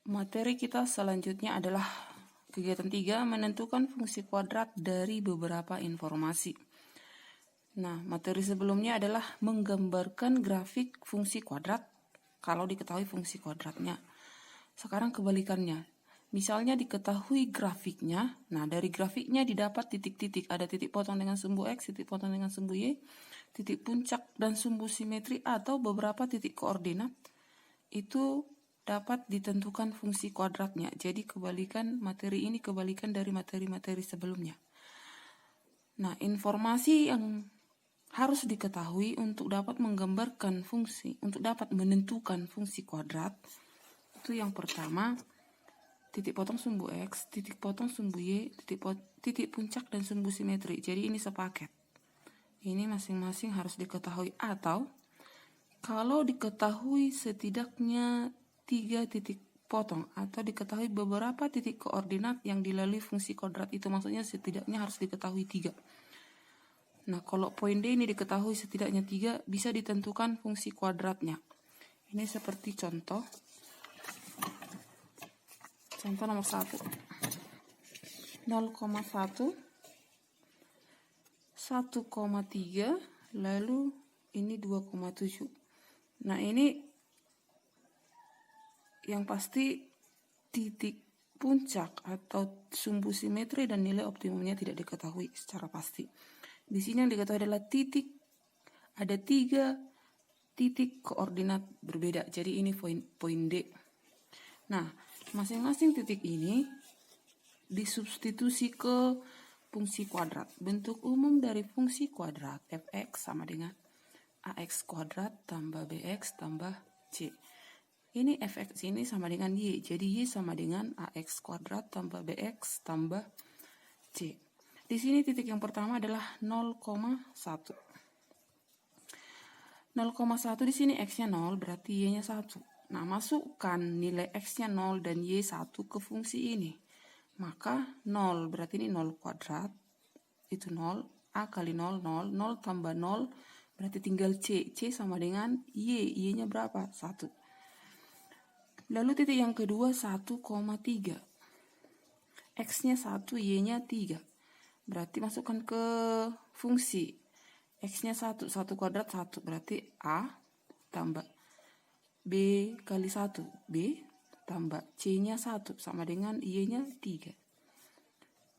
Materi kita selanjutnya adalah kegiatan 3, menentukan fungsi kuadrat dari beberapa informasi. Nah, materi sebelumnya adalah menggambarkan grafik fungsi kuadrat kalau diketahui fungsi kuadratnya. Sekarang kebalikannya. Misalnya diketahui grafiknya, nah dari grafiknya didapat titik-titik. Ada titik potong dengan sumbu X, titik potong dengan sumbu Y, titik puncak dan sumbu simetri atau beberapa titik koordinat. Itu dapat ditentukan fungsi kuadratnya. Jadi kebalikan materi ini kebalikan dari materi-materi sebelumnya. Nah, informasi yang harus diketahui untuk dapat menggambarkan fungsi, untuk dapat menentukan fungsi kuadrat, itu yang pertama, titik potong sumbu X, titik potong sumbu Y, titik puncak dan sumbu simetri. Jadi ini sepaket. Ini masing-masing harus diketahui, atau kalau diketahui setidaknya 3 titik potong atau diketahui beberapa titik koordinat yang dilalui fungsi kuadrat itu, maksudnya setidaknya harus diketahui 3. Nah, kalau poin D ini diketahui setidaknya 3, bisa ditentukan fungsi kuadratnya. Ini seperti contoh. Contoh nomor 1. 0,1, 1,3, lalu ini 2,7. Nah, ini yang pasti titik puncak atau sumbu simetri dan nilai optimumnya tidak diketahui secara pasti. Di sini yang diketahui adalah titik, ada 3 titik koordinat berbeda. Jadi ini poin D. Nah, masing-masing titik ini disubstitusi ke fungsi kuadrat. Bentuk umum dari fungsi kuadrat fx sama dengan ax kuadrat tambah bx tambah c. Ini fx ini sama dengan y. Jadi y sama dengan ax kuadrat tambah bx tambah c. Di sini titik yang pertama adalah 0,1. 0,1 di sini x-nya 0, berarti y-nya 1. Nah, masukkan nilai x-nya 0 dan y 1 ke fungsi ini. Maka 0, berarti ini 0 kuadrat. Itu 0, a kali 0, 0, 0 tambah 0, berarti tinggal c. C sama dengan y, y-nya berapa? 1. Lalu titik yang kedua 1,3. X-nya 1, y-nya 3. Berarti masukkan ke fungsi. X-nya 1, 1 kuadrat 1, berarti A tambah B kali 1, B tambah C-nya 1 sama dengan Y-nya 3.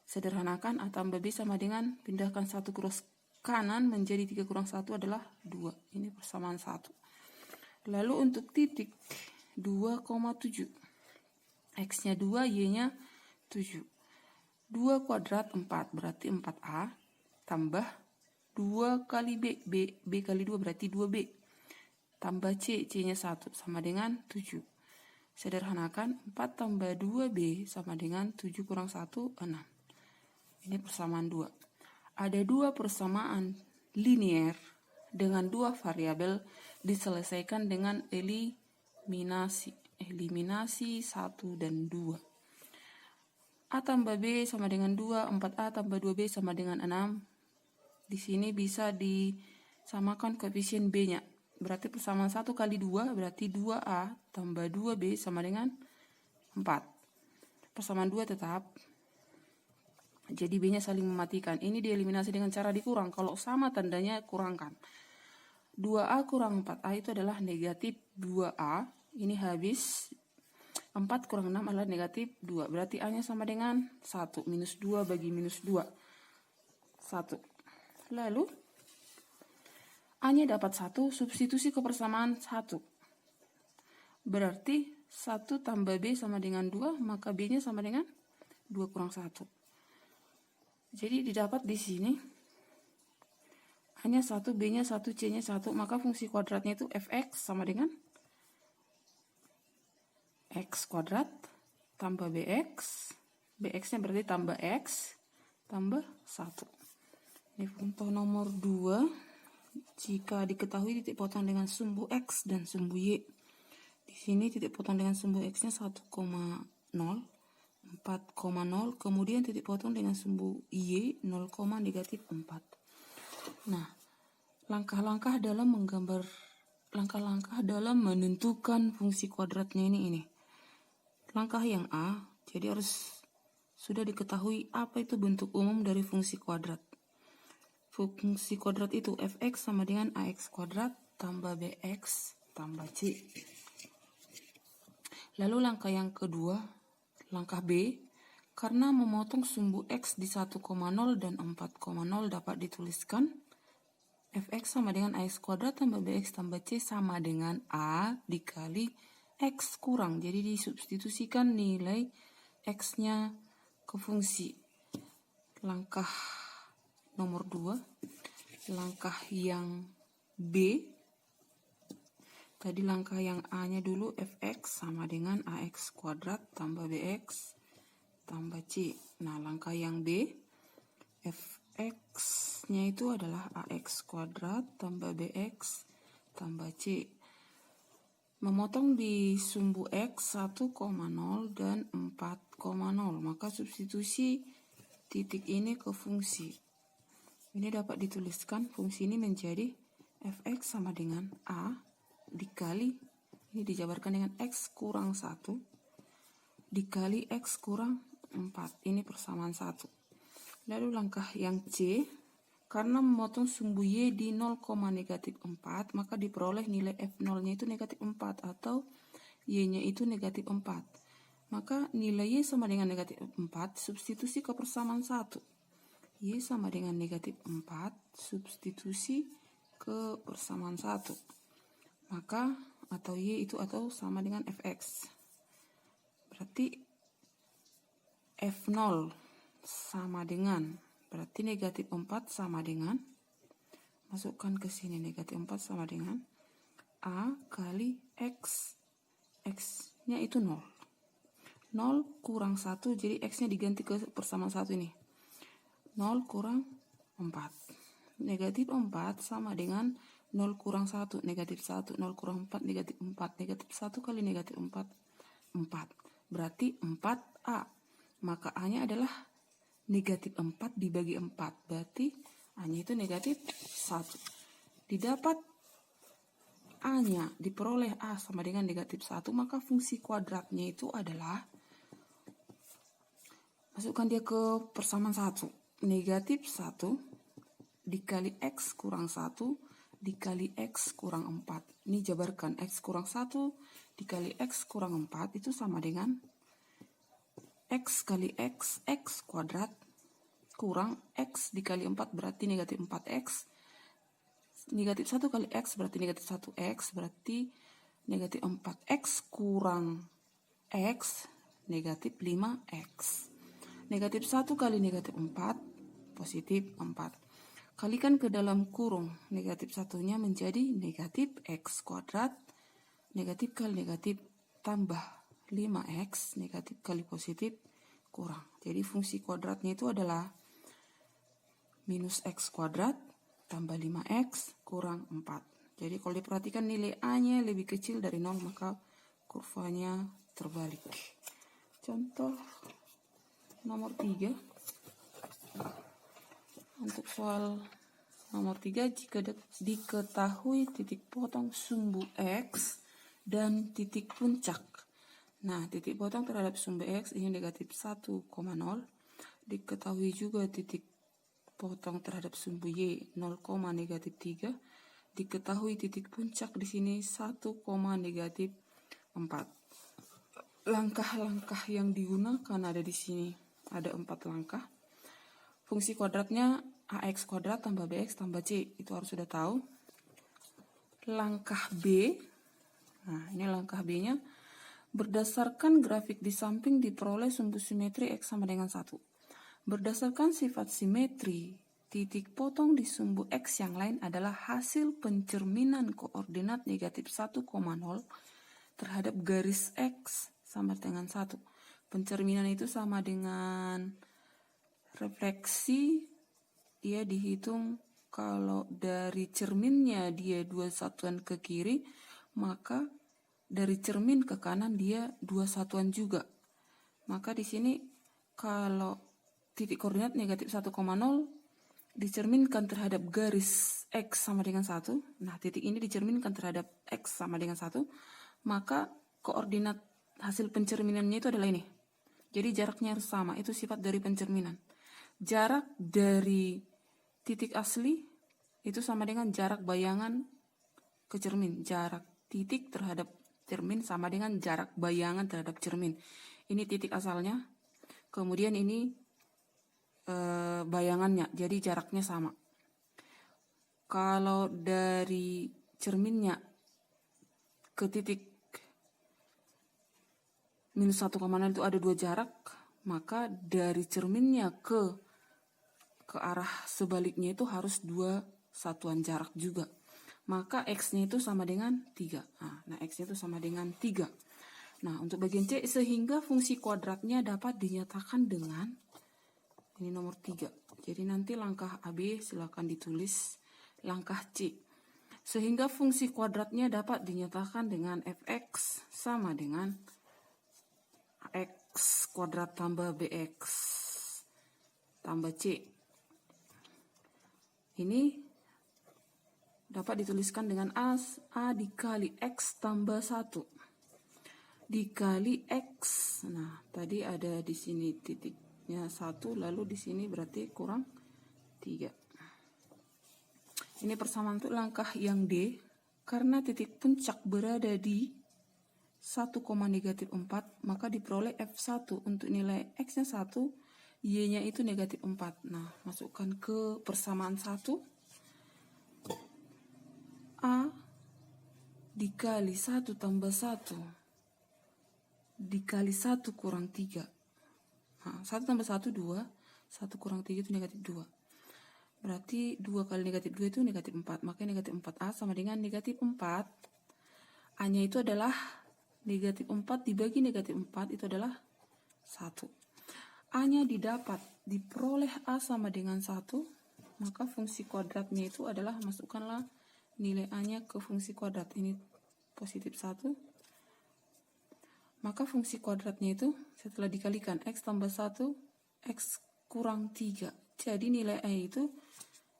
Sederhanakan A tambah B sama dengan pindahkan 1 cross kanan menjadi 3 kurang 1 adalah 2. Ini persamaan 1. Lalu untuk titik 2,7. X-nya 2, Y-nya 7. 2 kuadrat 4, berarti 4A tambah 2 kali B, B kali 2 berarti 2B. Tambah C, C-nya 1 sama dengan 7. Sederhanakan 4 tambah 2B sama dengan 7 kurang 1, 6. Ini persamaan 2. Ada 2 persamaan linier dengan 2 variabel diselesaikan dengan eliminasi. Eliminasi 1 dan 2. A tambah B sama dengan 2, 4A tambah 2B sama dengan 6. Di sini bisa disamakan koefisien B-nya. Berarti persamaan 1 kali 2 berarti 2A tambah 2B sama dengan 4. Persamaan 2 tetap. Jadi B-nya saling mematikan. Ini dieliminasi dengan cara dikurang. Kalau sama tandanya kurangkan. 2A kurang 4A itu adalah negatif 2A. Ini habis. 4 kurang 6 adalah negatif 2. Berarti A-nya sama dengan 1. Minus 2 bagi minus 2. 1. Lalu A-nya dapat 1, substitusi ke persamaan 1. Berarti 1 tambah B sama dengan 2, maka B-nya sama dengan 2 kurang 1. Jadi didapat di sini A-nya 1, B-nya 1, C-nya 1, maka fungsi kuadratnya itu fx sama dengan x kuadrat tambah bx. Bx-nya berarti tambah x tambah 1. Ini contoh nomor 2. Jika diketahui titik potong dengan sumbu X dan sumbu Y. Di sini titik potong dengan sumbu X-nya 1,0, 4,0. Kemudian titik potong dengan sumbu Y 0, negatif 4. Nah, langkah-langkah dalam menentukan fungsi kuadratnya ini. langkah yang A, jadi harus sudah diketahui apa itu bentuk umum dari fungsi kuadrat. Fungsi kuadrat itu fx sama dengan ax kuadrat tambah bx tambah c. Lalu langkah yang kedua, langkah B, karena memotong sumbu x di 1,0 dan 4,0 dapat dituliskan fx sama dengan ax kuadrat tambah bx tambah c sama dengan a dikali x kurang. Jadi disubstitusikan nilai x-nya ke fungsi. Langkah nomor 2, langkah yang B, tadi langkah yang A-nya dulu fx sama dengan ax kuadrat tambah bx tambah c. Nah, langkah yang B, fx-nya itu adalah ax kuadrat tambah bx tambah c. Memotong di sumbu x 1,0 dan 4,0, maka substitusi titik ini ke fungsi. Ini dapat dituliskan fungsi ini menjadi fx sama dengan a dikali, ini dijabarkan dengan x kurang 1 dikali x kurang 4, ini persamaan 1. Lalu langkah yang C, karena memotong sumbu y di 0, negatif 4, maka diperoleh nilai f0-nya itu negatif 4 atau y-nya itu negatif 4. Maka nilai y sama dengan negatif 4, substitusi ke persamaan 1. Y sama dengan negatif 4, substitusi ke persamaan 1. Maka atau y itu atau sama dengan fx. Berarti f0 sama dengan, berarti negatif 4 sama dengan, masukkan ke sini negatif 4 sama dengan a kali x. X-nya itu 0. 0 kurang 1, jadi x-nya diganti ke persamaan 1 ini. 0 kurang 4. Negatif 4 sama dengan 0 kurang 1, negatif 1. 0 kurang 4, negatif 4. Negatif 1 kali negatif 4, 4. Berarti 4A. Maka A-nya adalah negatif 4 dibagi 4. Berarti A-nya itu negatif 1. Didapat A-nya, diperoleh A sama dengan negatif 1, maka fungsi kuadratnya itu adalah, masukkan dia ke persamaan 1. Negatif 1 dikali x kurang 1 dikali x kurang 4. Ini jabarkan, x kurang 1 dikali x kurang 4 itu sama dengan x kali x, x kuadrat kurang x dikali 4 berarti negatif 4x. Negatif 1 kali x berarti negatif 1x, berarti negatif 4x kurang x, negatif 5x. Negatif 1 kali negatif 4, positif 4. Kalikan ke dalam kurung, negatif satunya menjadi negatif x kuadrat, negatif kali negatif tambah 5x, negatif kali positif kurang. Jadi fungsi kuadratnya itu adalah minus x kuadrat tambah 5x kurang 4. Jadi kalau diperhatikan nilai A-nya lebih kecil dari 0, maka kurvanya terbalik. Contoh nomor 3. Untuk soal nomor 3, jika diketahui titik potong sumbu X dan titik puncak. Nah, titik potong terhadap sumbu X ini negatif 1,0. Diketahui juga titik potong terhadap sumbu Y 0, negatif 3. Diketahui titik puncak di sini 1, negatif 4. Langkah-langkah yang digunakan ada di sini. Ada 4 langkah. Fungsi kuadratnya ax kuadrat tambah bx tambah c, itu harus sudah tahu. Langkah B, nah ini langkah B-nya, berdasarkan grafik di samping diperoleh sumbu simetri x sama dengan 1. Berdasarkan sifat simetri, titik potong di sumbu x yang lain adalah hasil pencerminan koordinat negatif 1,0 terhadap garis x sama dengan 1. Pencerminan itu sama dengan refleksi, dia dihitung kalau dari cerminnya dia 2 satuan ke kiri, maka dari cermin ke kanan dia 2 satuan juga. Maka di sini kalau titik koordinat negatif 1,0 dicerminkan terhadap garis x sama dengan 1, nah titik ini dicerminkan terhadap x sama dengan 1, maka koordinat hasil pencerminannya itu adalah ini. Jadi jaraknya harus sama, itu sifat dari pencerminan. Jarak dari titik asli itu sama dengan jarak bayangan ke cermin. Jarak titik terhadap cermin sama dengan jarak bayangan terhadap cermin. Ini titik asalnya, kemudian ini bayangannya, jadi jaraknya sama. Kalau dari cerminnya ke titik minus 1,0 itu ada 2 jarak, maka dari cerminnya ke arah sebaliknya itu harus 2 satuan jarak juga. Maka X-nya itu sama dengan 3. Nah, X-nya itu sama dengan 3. Nah, untuk bagian C, sehingga fungsi kuadratnya dapat dinyatakan dengan, ini nomor 3. Jadi nanti langkah AB silakan ditulis langkah C. Sehingga fungsi kuadratnya dapat dinyatakan dengan fx sama dengan x kuadrat tambah bx tambah c. Ini dapat dituliskan dengan a dikali x tambah 1 dikali x. Nah, tadi ada di sini titiknya 1, lalu di sini berarti kurang 3. Ini persamaan untuk langkah yang D, karena titik puncak berada di 1, -4, maka diperoleh F1 untuk nilai X-nya 1, Y-nya itu -4. Nah, masukkan ke persamaan 1. A dikali 1 tambah 1 dikali 1 kurang 3. Nah, 1 tambah 1, 2. 1 kurang 3 itu -2. Berarti 2 kali -2 itu -4. Maka -4A sama dengan -4. A-nya itu adalah -4 dibagi -4 itu adalah 1. A-nya diperoleh A sama dengan 1, maka fungsi kuadratnya itu adalah, masukkanlah nilai A-nya ke fungsi kuadrat. Ini positif 1. Maka fungsi kuadratnya itu setelah dikalikan X tambah 1, X kurang 3. Jadi nilai A itu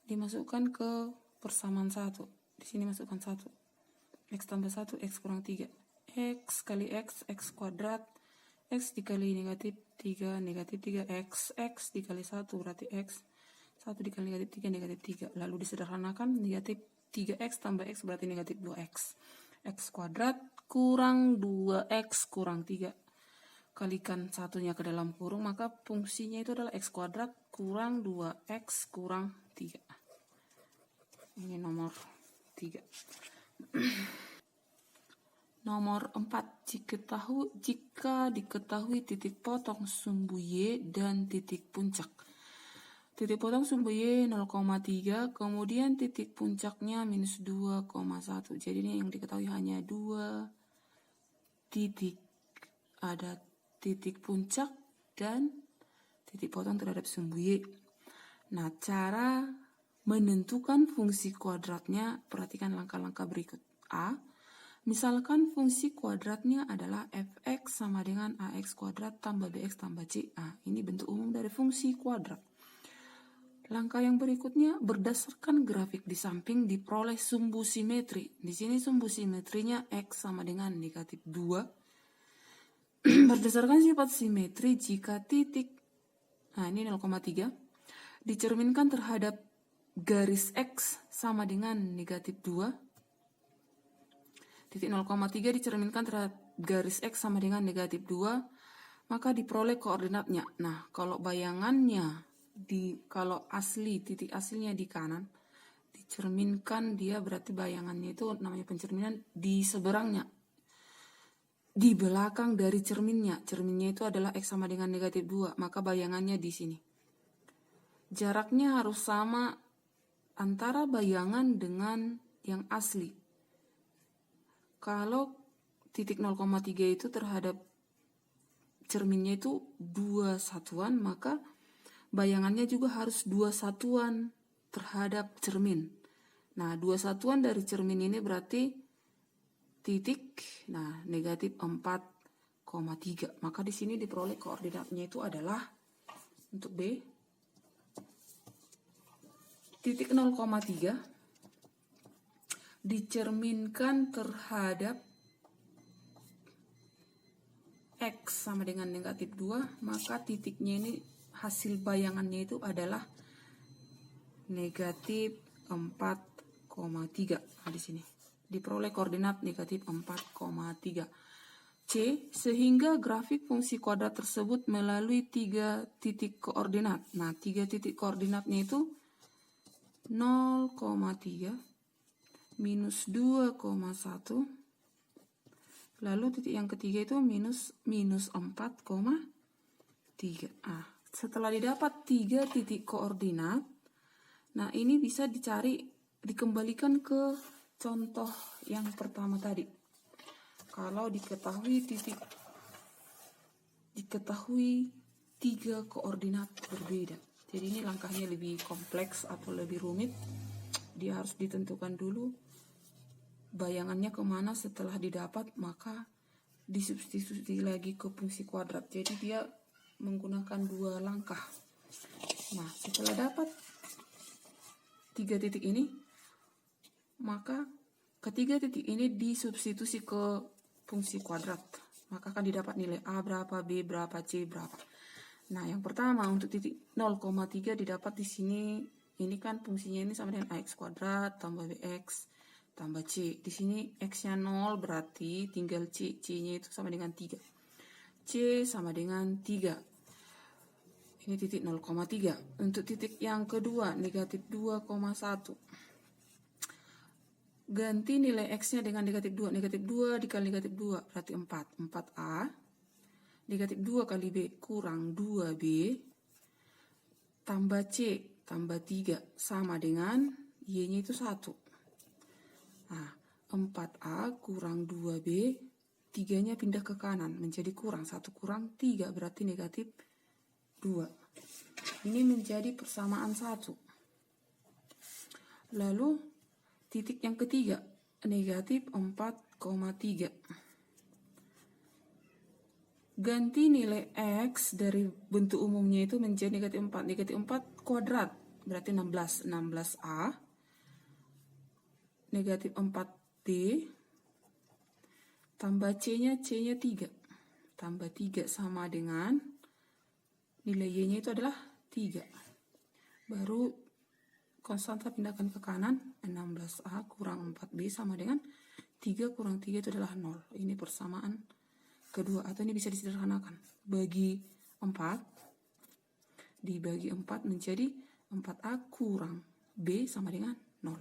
dimasukkan ke persamaan 1. Di sini masukkan 1. X tambah 1, X kurang 3. X kali X, X kuadrat, X dikali -3, -3, X dikali 1, berarti X, 1 dikali -3, lalu disederhanakan, -3X tambah X berarti -2X. X kuadrat kurang 2X kurang 3. Kalikan satunya ke dalam kurung, maka fungsinya itu adalah X kuadrat kurang 2X kurang 3. Ini nomor 3. Nomor 4, jika diketahui titik potong sumbu Y dan titik puncak. Titik potong sumbu Y 0,3, kemudian titik puncaknya -2,1. Jadi ini yang diketahui hanya 2 titik. Ada titik puncak dan titik potong terhadap sumbu Y. Nah, cara menentukan fungsi kuadratnya, perhatikan langkah-langkah berikut. A, misalkan fungsi kuadratnya adalah fx sama dengan ax kuadrat tambah bx tambah c. Ini bentuk umum dari fungsi kuadrat. Langkah yang berikutnya, berdasarkan grafik di samping diperoleh sumbu simetri. Di sini sumbu simetrinya x sama dengan -2. Berdasarkan sifat simetri, jika titik, ini 0,3, dicerminkan terhadap garis x sama dengan -2, titik 0,3 dicerminkan terhadap garis X sama dengan -2, maka diperoleh koordinatnya. Nah, kalau bayangannya, kalau titik aslinya di kanan, dicerminkan dia berarti bayangannya itu namanya pencerminan di seberangnya. Di belakang dari cerminnya itu adalah X sama dengan -2, maka bayangannya di sini. Jaraknya harus sama antara bayangan dengan yang asli. Kalau titik 0,3 itu terhadap cerminnya itu 2 satuan, maka bayangannya juga harus 2 satuan terhadap cermin. Nah, 2 satuan dari cermin ini berarti titik, -4,3. Maka di sini diperoleh koordinatnya itu adalah, untuk B, titik 0,3 dicerminkan terhadap X sama dengan negatif 2, maka titiknya ini hasil bayangannya itu adalah negatif 4,3. Nah, di sini diperoleh koordinat negatif 4,3. C, sehingga grafik fungsi kuadrat tersebut melalui 3 titik koordinat. Nah, 3 titik koordinatnya itu 0,3, minus 2,1, lalu titik yang ketiga itu minus 4,3. Setelah didapat 3 titik koordinat, nah ini bisa dikembalikan ke contoh yang pertama tadi. Kalau diketahui 3 koordinat berbeda. Jadi ini langkahnya lebih kompleks atau lebih rumit. Dia harus ditentukan dulu bayangannya kemana. Setelah didapat, maka disubstitusi lagi ke fungsi kuadrat. Jadi dia menggunakan 2 langkah. Nah, setelah dapat 3 titik ini, maka ketiga titik ini disubstitusi ke fungsi kuadrat, maka akan didapat nilai A berapa, B berapa, C berapa. Nah, yang pertama untuk titik 0,3 didapat di sini. Ini kan fungsinya ini sama dengan AX kuadrat tambah BX tambah C. Di sini X-nya 0, berarti tinggal C. C-nya itu sama dengan 3. C sama dengan 3. Ini titik 0,3. Untuk titik yang kedua, negatif 2,1. Ganti nilai X-nya dengan negatif 2. Negatif 2 dikali negatif 2 berarti 4. 4A. Negatif 2 kali B kurang 2B. Tambah C tambah 3 sama dengan Y-nya itu 1. Nah, 4A kurang 2B. 3-nya pindah ke kanan menjadi kurang. 1 kurang 3 berarti negatif 2. Ini menjadi persamaan 1. Lalu titik yang ketiga, negatif 4,3. Ganti nilai X dari bentuk umumnya itu menjadi negatif 4. Negatif 4 kuadrat, berarti 16. 16A. Negatif 4B. Tambah C-nya 3. Tambah 3 sama dengan nilai Y-nya itu adalah 3. Baru konstanta pindahkan ke kanan, 16A kurang 4B sama dengan 3 kurang 3 itu adalah 0. Ini persamaan kedua, atau ini bisa disederhanakan. Bagi 4, dibagi 4 menjadi 4A kurang B sama dengan 0.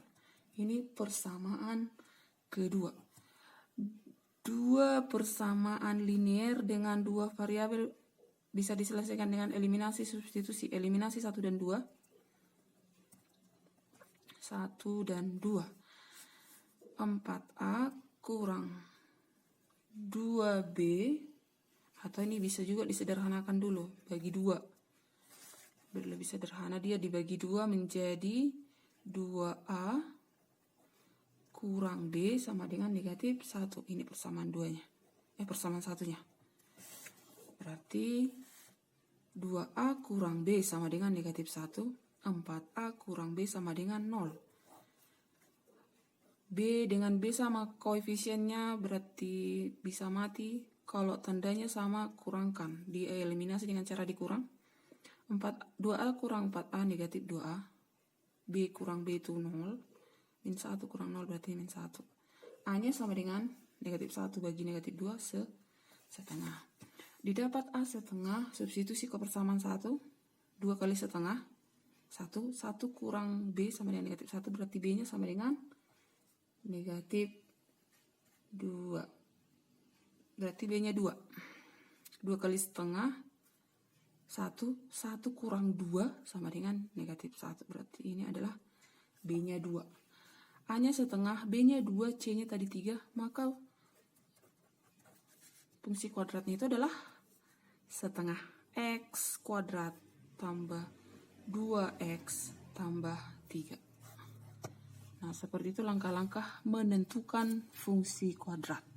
Ini persamaan kedua. 2 persamaan linear dengan 2 variabel bisa diselesaikan dengan eliminasi substitusi. Eliminasi 1 dan 2. 1 dan 2. 4A kurang 2B, atau ini bisa juga disederhanakan dulu, bagi 2. Biar lebih sederhana, dia dibagi 2 menjadi 2A kurang B sama dengan negatif 1. Ini persamaan 2-nya. Persamaan 1-nya. Berarti 2A kurang B sama dengan negatif 1. 4A kurang B sama dengan 0. B dengan B sama koefisiennya, berarti bisa mati. Kalau tandanya sama, kurangkan. Dieliminasi dengan cara dikurang. 2A kurang 4A negatif 2A. B kurang B itu 0. Min 1 kurang 0 berarti min 1. A-nya sama dengan negatif 1 bagi negatif 2 setengah. Didapat A setengah, substitusi ke persamaan 1. 2 kali setengah. 1 kurang B sama dengan negatif 1, berarti B-nya sama dengan negatif 2. Berarti B-nya 2. 2 kali setengah 1 kurang 2 sama dengan negatif 1. Berarti ini adalah B-nya 2. A-nya setengah, B-nya 2, C-nya tadi 3. Maka fungsi kuadratnya itu adalah setengah X kuadrat tambah 2X tambah 3. Nah, seperti itu langkah-langkah menentukan fungsi kuadrat.